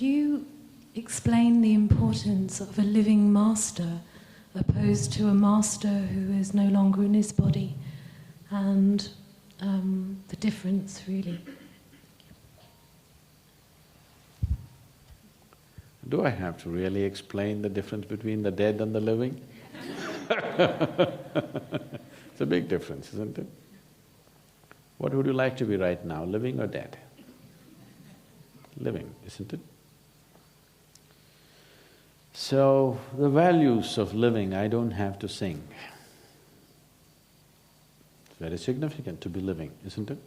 Could you explain the importance of a living master opposed to a master who is no longer in his body, and the difference, really? Do I have to really explain the difference between the dead and the living? It's a big difference, isn't it? What would you like to be right now, living or dead? Living, isn't it? So, the values of living I don't have to sing. It's very significant to be living, isn't it?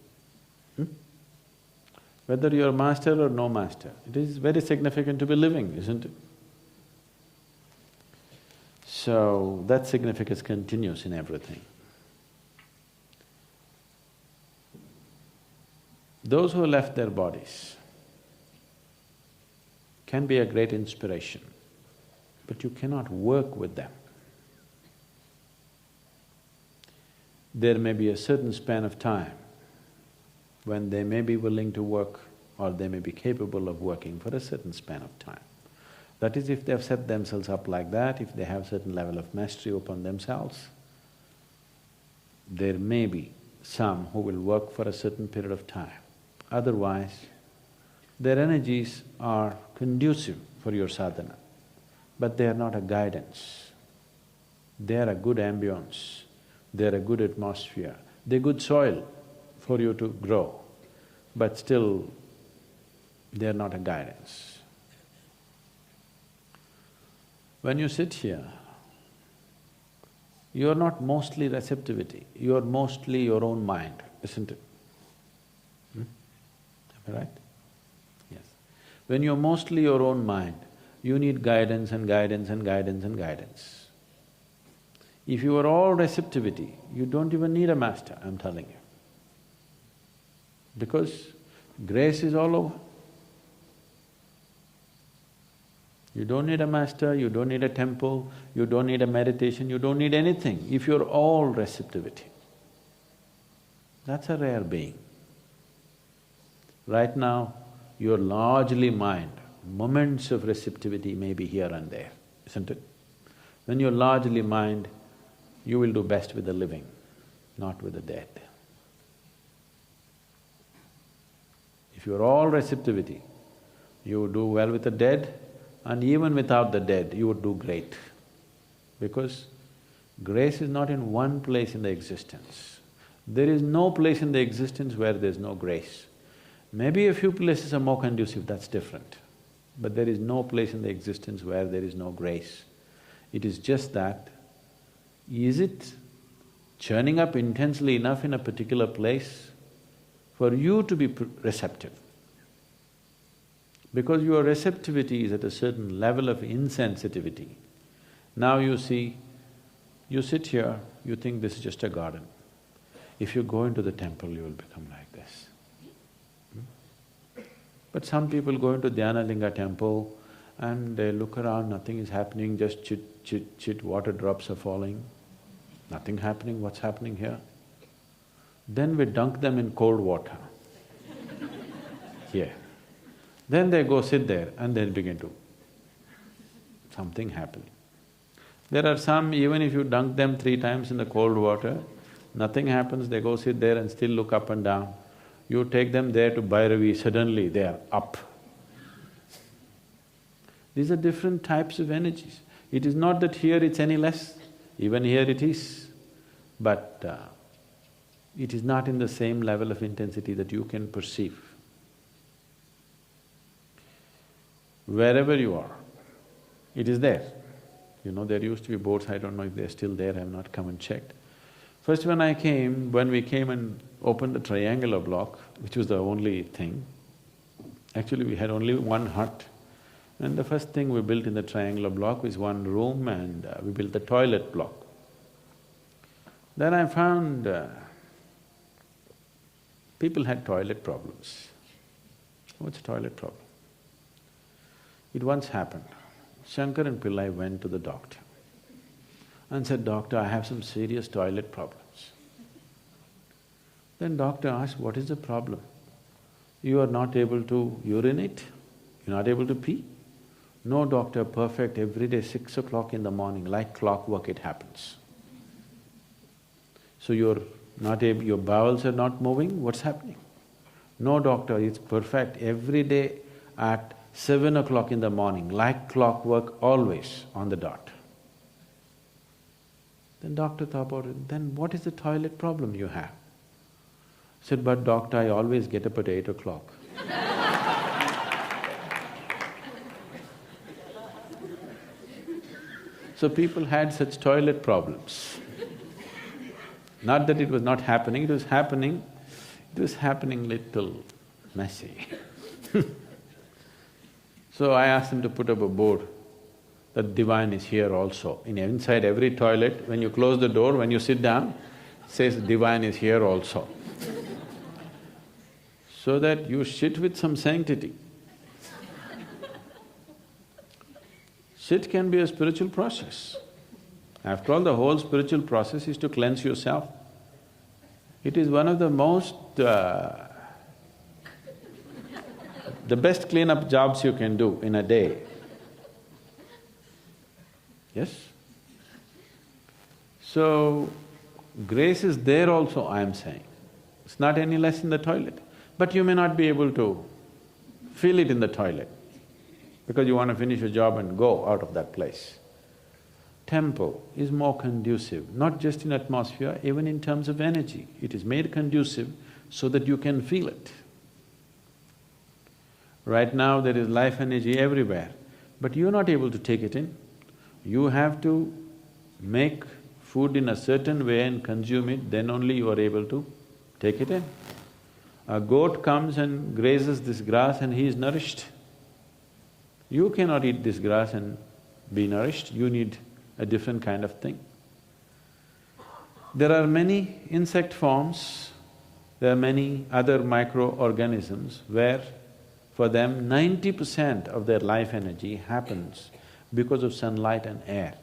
Whether you're a master or no master, it is very significant to be living, isn't it? So, that significance continues in everything. Those who left their bodies can be a great inspiration, but you cannot work with them. There may be a certain span of time when they may be willing to work or they may be capable of working for a certain span of time. That is, if they have set themselves up like that, if they have certain level of mastery upon themselves, there may be some who will work for a certain period of time. Otherwise, their energies are conducive for your sadhana, but they are not a guidance. They are a good ambience, they are a good atmosphere, they're good soil for you to grow, but still they are not a guidance. When you sit here, you are not mostly receptivity, you are mostly your own mind, isn't it? Am I right? Yes. When you're mostly your own mind, you need guidance and guidance and guidance and guidance. If you are all receptivity, you don't even need a master, I'm telling you. Because grace is all over. You don't need a master, you don't need a temple, you don't need a meditation, you don't need anything if you're all receptivity. That's a rare being. Right now, you're largely mind, moments of receptivity may be here and there, isn't it? When you're largely mind, you will do best with the living, not with the dead. If you're all receptivity, you would do well with the dead, and even without the dead, you would do great. Because grace is not in one place in the existence. There is no place in the existence where there's no grace. Maybe a few places are more conducive, that's different. But there is no place in the existence where there is no grace. It is just that, is it churning up intensely enough in a particular place for you to be receptive? Because your receptivity is at a certain level of insensitivity. Now you see, you sit here, you think this is just a garden. If you go into the temple, you will become like this. But some people go into Dhyanalinga temple and they look around, nothing is happening, just chit, chit, chit, water drops are falling. Nothing happening, what's happening here? Then we dunk them in cold water here. Then they go sit there and they'll begin to… something happening. There are some, even if you dunk them 3 times in the cold water, nothing happens, they go sit there and still look up and down. You take them there to Bhairavi, suddenly they are up. These are different types of energies. It is not that here it's any less, even here it is, but it is not in the same level of intensity that you can perceive. Wherever you are, it is there. You know, there used to be boards, I don't know if they're still there, I have not come and checked. First when we came and opened the triangular block, which was the only thing, actually we had only one hut, and the first thing we built in the triangular block was one room and we built the toilet block. Then I found people had toilet problems. What's a toilet problem? It once happened, Shankar and Pillai went to the doctor and said, "Doctor, I have some serious toilet problems." Then doctor asked, "What is the problem? You are not able to urinate?" You're not able to pee? No doctor, perfect, every day 6 o'clock in the morning, like clockwork it happens. So you're not able… your bowels are not moving, what's happening? No doctor, it's perfect, every day at 7 o'clock in the morning, like clockwork, always on the dot. Then doctor thought about it, then what is the toilet problem you have? Said, but doctor, I always get up at 8 o'clock. So people had such toilet problems. Not that it was not happening, it was happening little messy. So I asked them to put up a board that divine is here also. Inside every toilet, when you close the door, when you sit down, it says divine is here also. So that you shit with some sanctity. Shit can be a spiritual process. After all, the whole spiritual process is to cleanse yourself. It is one of the most… the best cleanup jobs you can do in a day. Yes? So, grace is there also, I am saying. It's not any less in the toilet. But you may not be able to feel it in the toilet because you want to finish your job and go out of that place. Temple is more conducive, not just in atmosphere, even in terms of energy. It is made conducive so that you can feel it. Right now there is life energy everywhere, but you're not able to take it in. You have to make food in a certain way and consume it, then only you are able to take it in. A goat comes and grazes this grass and he is nourished. You cannot eat this grass and be nourished, you need a different kind of thing. There are many insect forms, there are many other microorganisms where for them 90% of their life energy happens because of sunlight and air.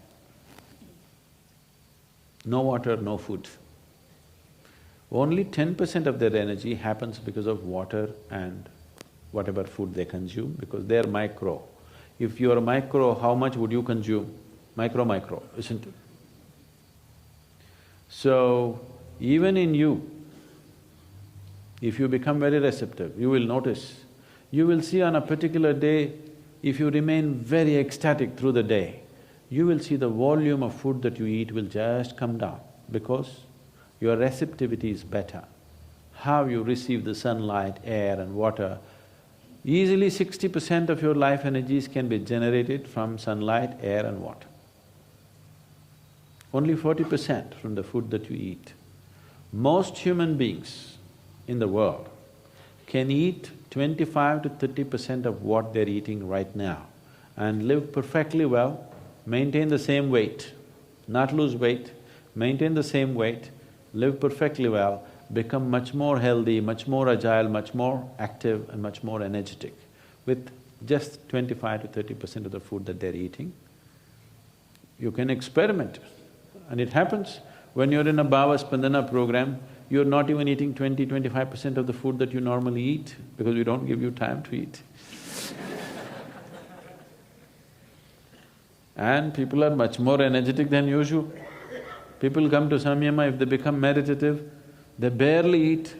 No water, no food. Only 10% of their energy happens because of water and whatever food they consume, because they're micro. If you're micro, how much would you consume? Micro, isn't it? So, even in you, if you become very receptive, you will notice, you will see on a particular day, if you remain very ecstatic through the day, you will see the volume of food that you eat will just come down because your receptivity is better. How you receive the sunlight, air and water, easily 60% of your life energies can be generated from sunlight, air and water. Only 40% from the food that you eat. Most human beings in the world can eat 25 to 30% of what they're eating right now and live perfectly well, maintain the same weight, not lose weight, maintain the same weight, live perfectly well, become much more healthy, much more agile, much more active and much more energetic with just 25 to 30% of the food that they're eating. You can experiment and it happens. When you're in a Bhava Spandana program, you're not even eating 20–25% of the food that you normally eat because we don't give you time to eat. And people are much more energetic than usual. People come to samyama, if they become meditative, they barely eat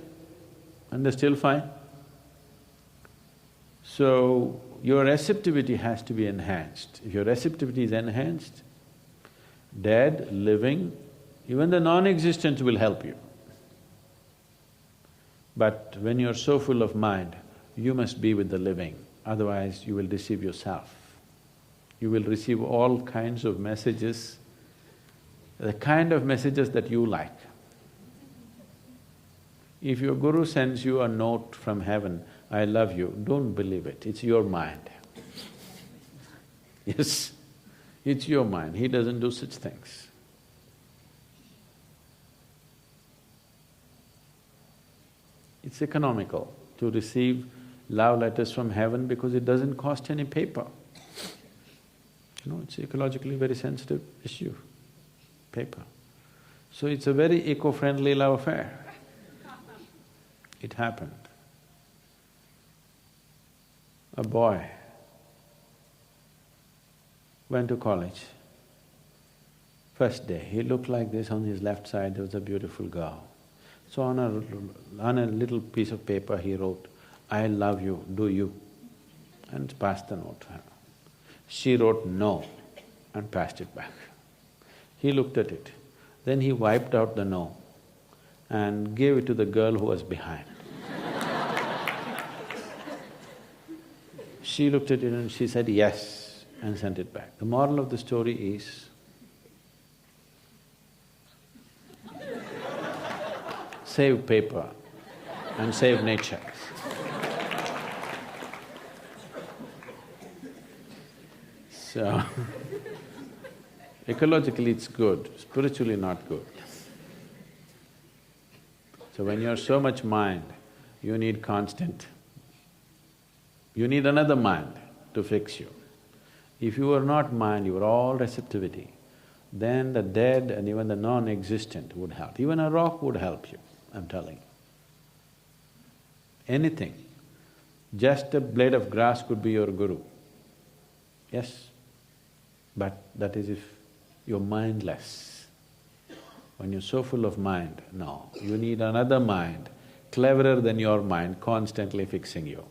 and they're still fine. So, your receptivity has to be enhanced. If your receptivity is enhanced, dead, living, even the non-existent will help you. But when you're so full of mind, you must be with the living, otherwise you will deceive yourself. You will receive all kinds of messages, the kind of messages that you like. If your guru sends you a note from heaven, I love you, don't believe it, it's your mind. Yes, it's your mind, he doesn't do such things. It's economical to receive love letters from heaven because it doesn't cost any paper. You know, it's ecologically very sensitive issue, paper. So it's a very eco-friendly love affair. It happened. A boy went to college. First day, he looked like this, on his left side there was a beautiful girl. So on a little piece of paper he wrote, "I love you, do you?" and passed the note to her. She wrote no and passed it back. He looked at it. Then he wiped out the no and gave it to the girl who was behind. She looked at it and she said yes and sent it back. The moral of the story is, save paper and save nature. So, ecologically it's good, spiritually not good. So when you're so much mind, you need you need another mind to fix you. If you are not mind, you are all receptivity, then the dead and even the non-existent would help. Even a rock would help you, I'm telling you. Anything. Just a blade of grass could be your guru. Yes, but that is if you're mindless. When you're so full of mind, no, you need another mind, cleverer than your mind, constantly fixing you.